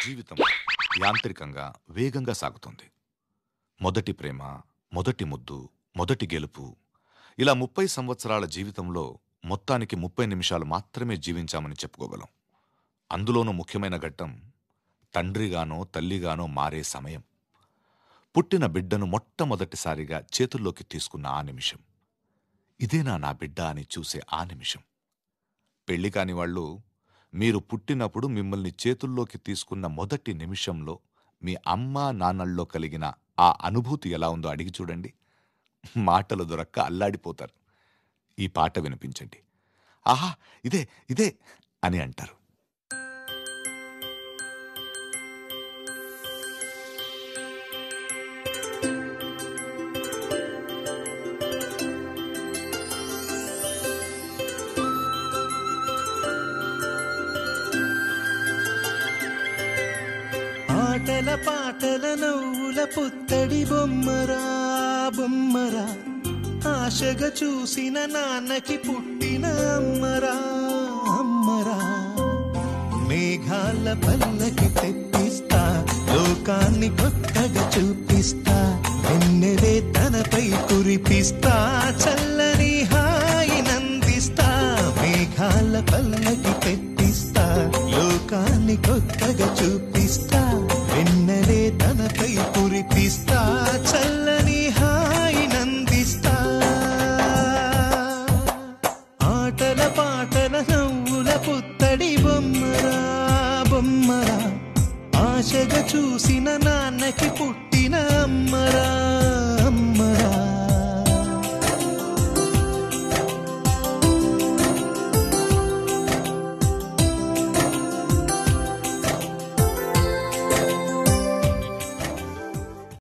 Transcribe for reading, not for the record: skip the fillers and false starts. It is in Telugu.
జీవితం యాంత్రికంగా వేగంగా సాగుతుంది. మొదటి ప్రేమ, మొదటి ముద్దు, మొదటి గెలుపు, ఇలా 30 సంవత్సరాల జీవితంలో మొత్తానికి 30 నిమిషాలు మాత్రమే జీవించామని చెప్పుకోగలం. అందులోనూ ముఖ్యమైన ఘట్టం తండ్రిగానో తల్లిగానో మారే సమయం. పుట్టిన బిడ్డను మొట్టమొదటిసారిగా చేతుల్లోకి తీసుకున్న ఆ నిమిషం. ఇదేనా నా బిడ్డ అని చూసే ఆ నిమిషం. పెళ్లి కాని వాళ్ళు మీరు పుట్టినప్పుడు మిమ్మల్ని చేతుల్లోకి తీసుకున్న మొదటి నిమిషంలో మీ అమ్మా నాన్నల్లో కలిగిన ఆ అనుభూతి ఎలా ఉందో అడిగి చూడండి. మాటలు దొరక్క అల్లాడిపోతారు. ఈ పాట వినిపించండి. ఆహా, ఇదే ఇదే అని అంటారు. ఆటల పాటల నవ్వుల పుత్తడి బొమ్మరా బొమ్మరా, ఆశగా చూసిన నాన్నకి పుట్టిన అమ్మరా అమ్మరా. మేఘాల పల్లకి తెప్పిస్తా, లోకాన్ని కొత్తగా చూపిస్తా, వెన్నెలే తనపై కురిపిస్తా, చల్లని హాయి నందిస్తా. మేఘాల పల్లకి తెప్పిస్తా, లోకాన్ని కొత్తగా చూపిస్తా, వెన్నెలే తనపై కురిపిస్తా, చల్లని హాయి నందిస్తా. ఆటల పాటల నవ్వుల పుత్తడి బొమ్మరా బొమ్మరా, ఆశగా చూసిన నాన్నకి పుట్టిన అమ్మరా.